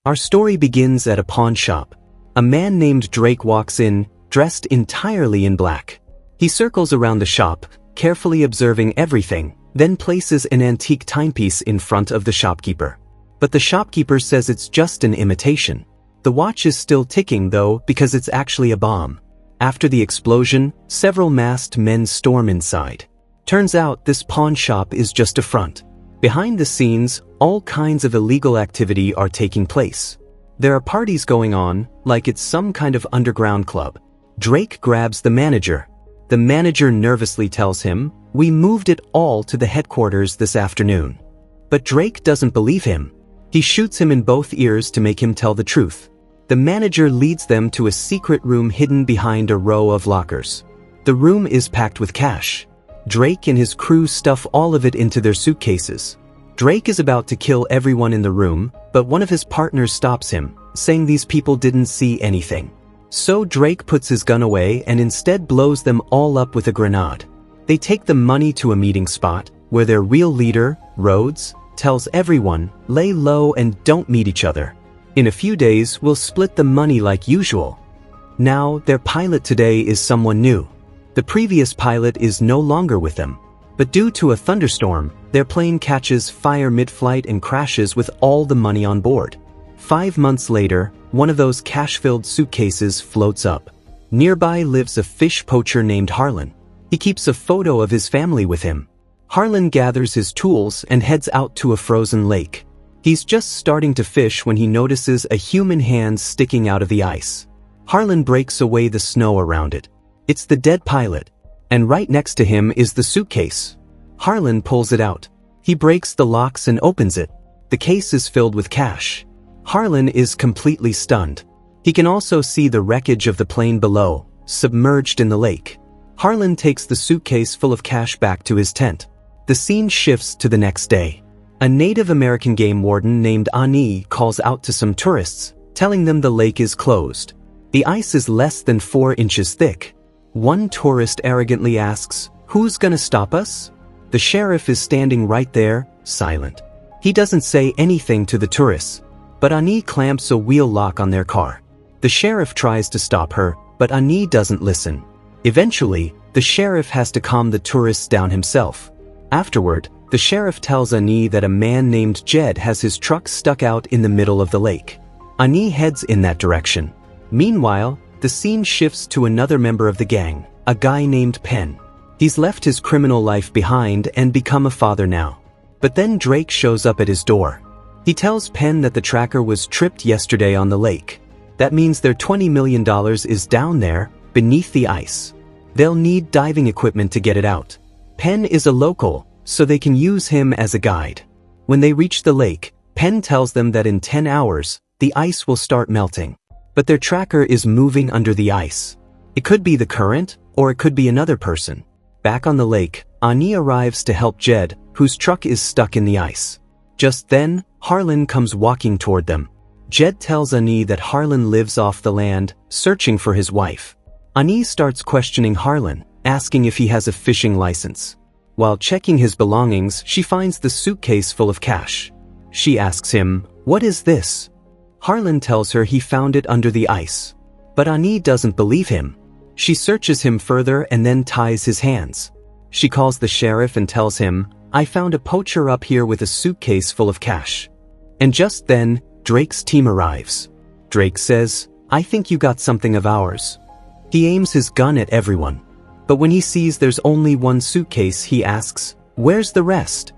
Our story begins at a pawn shop. A man named Drake walks in, dressed entirely in black. He circles around the shop, carefully observing everything, then places an antique timepiece in front of the shopkeeper. But the shopkeeper says it's just an imitation. The watch is still ticking though, because it's actually a bomb. After the explosion, several masked men storm inside. Turns out this pawn shop is just a front. Behind the scenes, all kinds of illegal activity are taking place. There are parties going on, like it's some kind of underground club. Drake grabs the manager. The manager nervously tells him, "We moved it all to the headquarters this afternoon." But Drake doesn't believe him. He shoots him in both ears to make him tell the truth. The manager leads them to a secret room hidden behind a row of lockers. The room is packed with cash. Drake and his crew stuff all of it into their suitcases. Drake is about to kill everyone in the room, but one of his partners stops him, saying these people didn't see anything. So Drake puts his gun away and instead blows them all up with a grenade. They take the money to a meeting spot, where their real leader, Rhodes, tells everyone, lay low and don't meet each other. In a few days, we'll split the money like usual. Now, their pilot today is someone new. The previous pilot is no longer with them. But due to a thunderstorm, their plane catches fire mid-flight and crashes with all the money on board. 5 months later, one of those cash-filled suitcases floats up. Nearby lives a fish poacher named Harlan. He keeps a photo of his family with him. Harlan gathers his tools and heads out to a frozen lake. He's just starting to fish when he notices a human hand sticking out of the ice. Harlan breaks away the snow around it. It's the dead pilot, and right next to him is the suitcase. Harlan pulls it out. He breaks the locks and opens it. The case is filled with cash. Harlan is completely stunned. He can also see the wreckage of the plane below, submerged in the lake. Harlan takes the suitcase full of cash back to his tent. The scene shifts to the next day. A Native American game warden named Ani calls out to some tourists, telling them the lake is closed. The ice is less than 4 inches thick. One tourist arrogantly asks, "Who's gonna stop us?" The sheriff is standing right there, silent. He doesn't say anything to the tourists, but Ani clamps a wheel lock on their car. The sheriff tries to stop her, but Ani doesn't listen. Eventually, the sheriff has to calm the tourists down himself. Afterward, the sheriff tells Ani that a man named Jed has his truck stuck out in the middle of the lake. Ani heads in that direction. Meanwhile, the scene shifts to another member of the gang, a guy named Penn. He's left his criminal life behind and become a father now. But then Drake shows up at his door. He tells Penn that the tracker was tripped yesterday on the lake. That means their $20 million is down there, beneath the ice. They'll need diving equipment to get it out. Penn is a local, so they can use him as a guide. When they reach the lake, Penn tells them that in 10 hours, the ice will start melting. But their tracker is moving under the ice. It could be the current, or it could be another person. Back on the lake, Ani arrives to help Jed, whose truck is stuck in the ice. Just then, Harlan comes walking toward them. Jed tells Ani that Harlan lives off the land, searching for his wife. Ani starts questioning Harlan, asking if he has a fishing license. While checking his belongings, she finds the suitcase full of cash. She asks him, "What is this?" Harlan tells her he found it under the ice. But Ani doesn't believe him. She searches him further and then ties his hands. She calls the sheriff and tells him, "I found a poacher up here with a suitcase full of cash." And just then, Drake's team arrives. Drake says, "I think you got something of ours." He aims his gun at everyone. But when he sees there's only one suitcase, he asks, "Where's the rest?"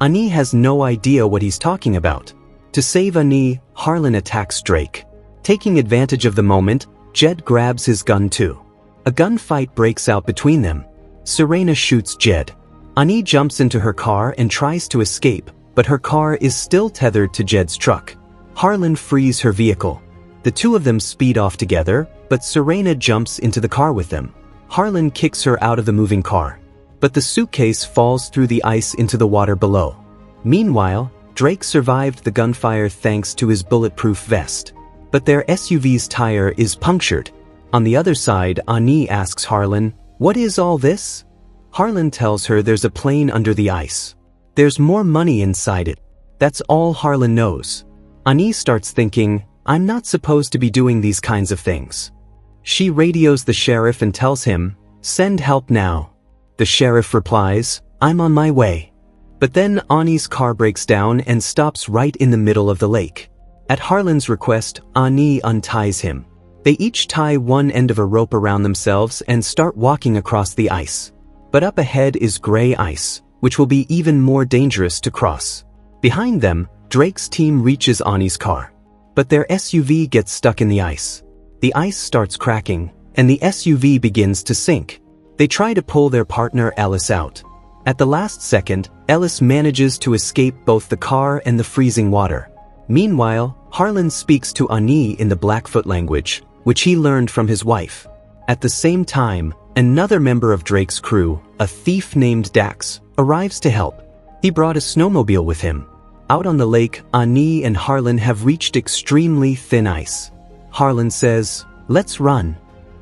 Ani has no idea what he's talking about. To save Ani, Harlan attacks Drake. Taking advantage of the moment, Jed grabs his gun too. A gunfight breaks out between them. Serena shoots Jed. Ani jumps into her car and tries to escape, but her car is still tethered to Jed's truck. Harlan frees her vehicle. The two of them speed off together, but Serena jumps into the car with them. Harlan kicks her out of the moving car, but the suitcase falls through the ice into the water below. Meanwhile, Drake survived the gunfire thanks to his bulletproof vest. But their SUV's tire is punctured. On the other side, Ani asks Harlan, "What is all this?" Harlan tells her there's a plane under the ice. There's more money inside it. That's all Harlan knows. Ani starts thinking, I'm not supposed to be doing these kinds of things. She radios the sheriff and tells him, send help now. The sheriff replies, I'm on my way. But then Ani's car breaks down and stops right in the middle of the lake. At Harlan's request, Ani unties him. They each tie one end of a rope around themselves and start walking across the ice. But up ahead is gray ice, which will be even more dangerous to cross. Behind them, Drake's team reaches Ani's car. But their SUV gets stuck in the ice. The ice starts cracking, and the SUV begins to sink. They try to pull their partner Ellis out. At the last second, Ellis manages to escape both the car and the freezing water. Meanwhile, Harlan speaks to Ani in the Blackfoot language, which he learned from his wife. At the same time, another member of Drake's crew, a thief named Dax, arrives to help. He brought a snowmobile with him. Out on the lake, Ani and Harlan have reached extremely thin ice. Harlan says, let's run.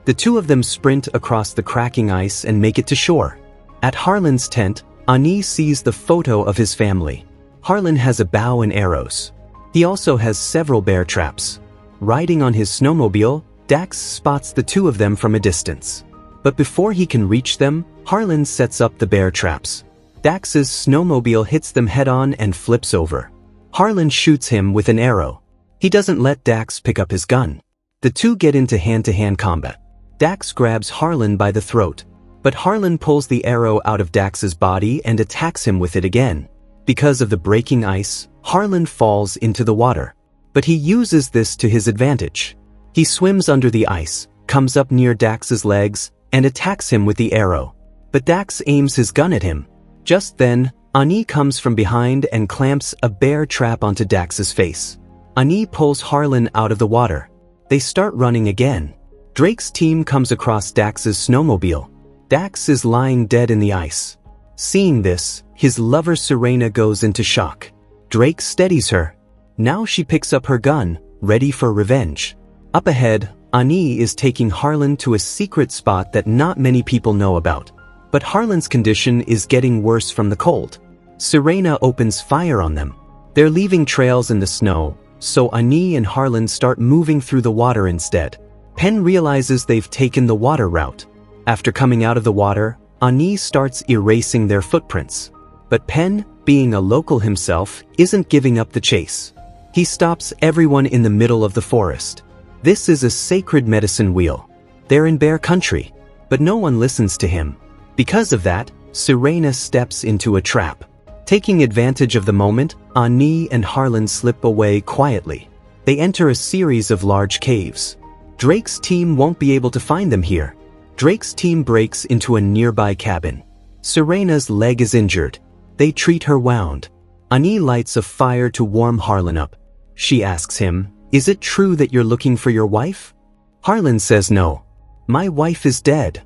The two of them sprint across the cracking ice and make it to shore. At Harlan's tent, Ani sees the photo of his family. Harlan has a bow and arrows. He also has several bear traps. Riding on his snowmobile, Dax spots the two of them from a distance. But before he can reach them, Harlan sets up the bear traps. Dax's snowmobile hits them head-on and flips over. Harlan shoots him with an arrow. He doesn't let Dax pick up his gun. The two get into hand-to-hand combat. Dax grabs Harlan by the throat, but Harlan pulls the arrow out of Dax's body and attacks him with it again. Because of the breaking ice, Harlan falls into the water. But he uses this to his advantage. He swims under the ice, comes up near Dax's legs, and attacks him with the arrow. But Dax aims his gun at him. Just then, Ani comes from behind and clamps a bear trap onto Dax's face. Ani pulls Harlan out of the water. They start running again. Drake's team comes across Dax's snowmobile. Dax is lying dead in the ice. Seeing this, his lover Serena goes into shock. Drake steadies her. Now she picks up her gun, ready for revenge. Up ahead, Ani is taking Harlan to a secret spot that not many people know about. But Harlan's condition is getting worse from the cold. Serena opens fire on them. They're leaving trails in the snow, so Ani and Harlan start moving through the water instead. Penn realizes they've taken the water route. After coming out of the water, Ani starts erasing their footprints. But Penn, being a local himself, isn't giving up the chase. He stops everyone in the middle of the forest. This is a sacred medicine wheel. They're in bear country, but no one listens to him. Because of that, Serena steps into a trap. Taking advantage of the moment, Ani and Harlan slip away quietly. They enter a series of large caves. Drake's team won't be able to find them here. Drake's team breaks into a nearby cabin. Serena's leg is injured. They treat her wound. Ani lights a fire to warm Harlan up. She asks him, is it true that you're looking for your wife? Harlan says no. My wife is dead.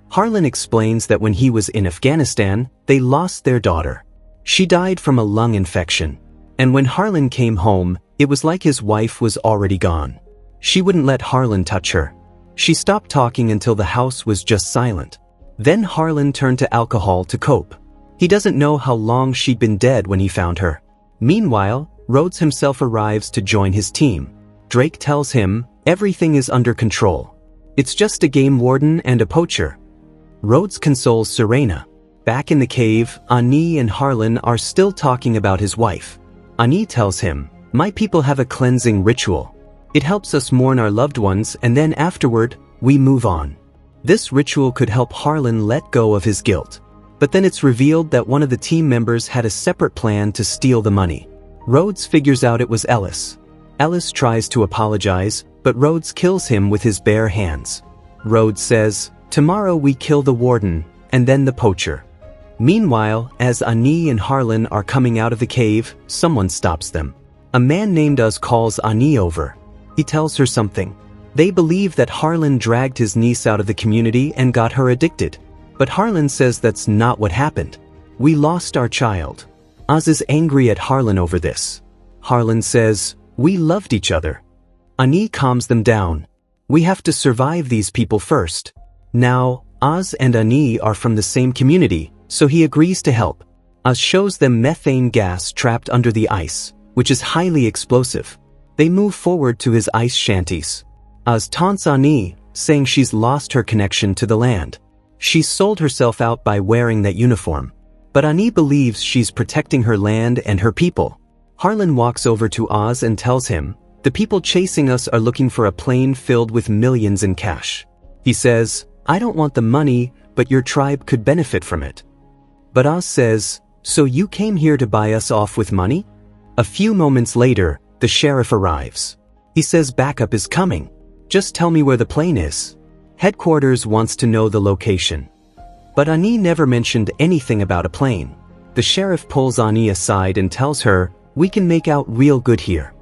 Harlan explains that when he was in Afghanistan, they lost their daughter. She died from a lung infection. And when Harlan came home, it was like his wife was already gone. She wouldn't let Harlan touch her. She stopped talking until the house was just silent. Then Harlan turned to alcohol to cope. He doesn't know how long she'd been dead when he found her. Meanwhile, Rhodes himself arrives to join his team. Drake tells him, everything is under control. It's just a game warden and a poacher. Rhodes consoles Serena. Back in the cave, Ani and Harlan are still talking about his wife. Ani tells him, my people have a cleansing ritual. It helps us mourn our loved ones and then afterward, we move on. This ritual could help Harlan let go of his guilt. But then it's revealed that one of the team members had a separate plan to steal the money. Rhodes figures out it was Ellis. Ellis tries to apologize, but Rhodes kills him with his bare hands. Rhodes says, tomorrow we kill the warden, and then the poacher. Meanwhile, as Ani and Harlan are coming out of the cave, someone stops them. A man named Uz calls Ani over. He tells her something. They believe that Harlan dragged his niece out of the community and got her addicted. But Harlan says that's not what happened. We lost our child. Uz is angry at Harlan over this. Harlan says, we loved each other. Ani calms them down. We have to survive these people first. Now, Uz and Ani are from the same community, so he agrees to help. Uz shows them methane gas trapped under the ice, which is highly explosive. They move forward to his ice shanties. Oz taunts Ani, saying she's lost her connection to the land. She's sold herself out by wearing that uniform. But Ani believes she's protecting her land and her people. Harlan walks over to Oz and tells him, "The people chasing us are looking for a plane filled with millions in cash." He says, "I don't want the money, but your tribe could benefit from it." But Oz says, "So you came here to buy us off with money?" A few moments later, the sheriff arrives. He says backup is coming. "Just tell me where the plane is." Headquarters wants to know the location. But Ani never mentioned anything about a plane. The sheriff pulls Ani aside and tells her, "We can make out real good here."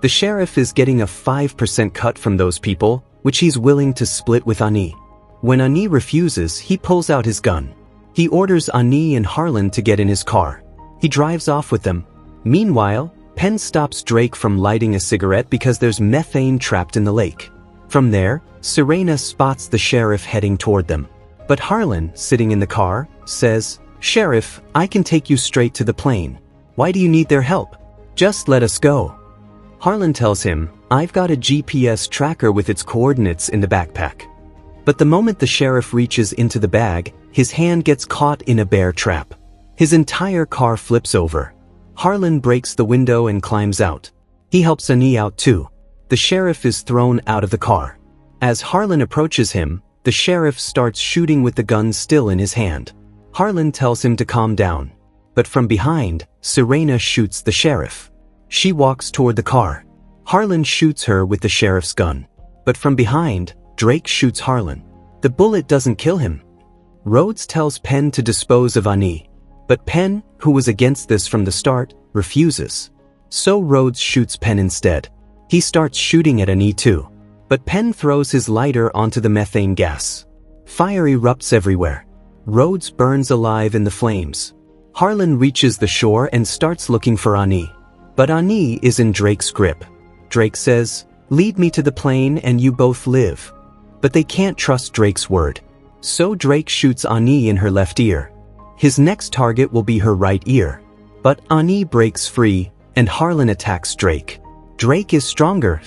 The sheriff is getting a 5% cut from those people, which he's willing to split with Ani. When Ani refuses, he pulls out his gun. He orders Ani and Harlan to get in his car. He drives off with them. Meanwhile, Penn stops Drake from lighting a cigarette because there's methane trapped in the lake. From there, Serena spots the sheriff heading toward them. But Harlan, sitting in the car, says, "Sheriff, I can take you straight to the plane. Why do you need their help? Just let us go." Harlan tells him, "I've got a GPS tracker with its coordinates in the backpack." But the moment the sheriff reaches into the bag, his hand gets caught in a bear trap. His entire car flips over. Harlan breaks the window and climbs out. He helps Ani out too. The sheriff is thrown out of the car. As Harlan approaches him, the sheriff starts shooting with the gun still in his hand. Harlan tells him to calm down. But from behind, Serena shoots the sheriff. She walks toward the car. Harlan shoots her with the sheriff's gun. But from behind, Drake shoots Harlan. The bullet doesn't kill him. Rhodes tells Penn to dispose of Ani. But Penn, who was against this from the start, refuses. So Rhodes shoots Penn instead. He starts shooting at Ani too. But Penn throws his lighter onto the methane gas. Fire erupts everywhere. Rhodes burns alive in the flames. Harlan reaches the shore and starts looking for Ani. But Ani is in Drake's grip. Drake says, "Lead me to the plane and you both live." But they can't trust Drake's word. So Drake shoots Ani in her left ear. His next target will be her right ear. But Ani breaks free, and Harlan attacks Drake. Drake is stronger,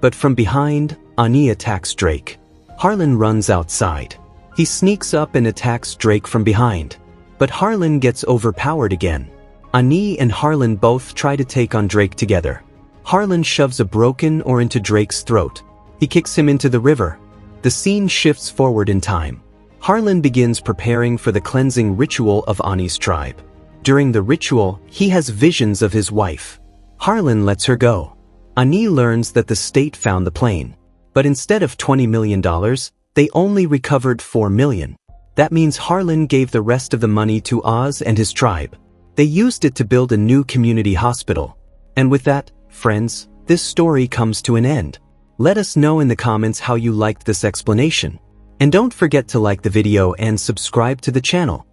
but from behind, Ani attacks Drake. Harlan runs outside. He sneaks up and attacks Drake from behind. But Harlan gets overpowered again. Ani and Harlan both try to take on Drake together. Harlan shoves a broken oar into Drake's throat. He kicks him into the river. The scene shifts forward in time. Harlan begins preparing for the cleansing ritual of Ani's tribe. During the ritual, he has visions of his wife. Harlan lets her go. Ani learns that the state found the plane. But instead of $20 million, they only recovered $4 million. That means Harlan gave the rest of the money to Oz and his tribe. They used it to build a new community hospital. And with that, friends, this story comes to an end. Let us know in the comments how you liked this explanation. And don't forget to like the video and subscribe to the channel.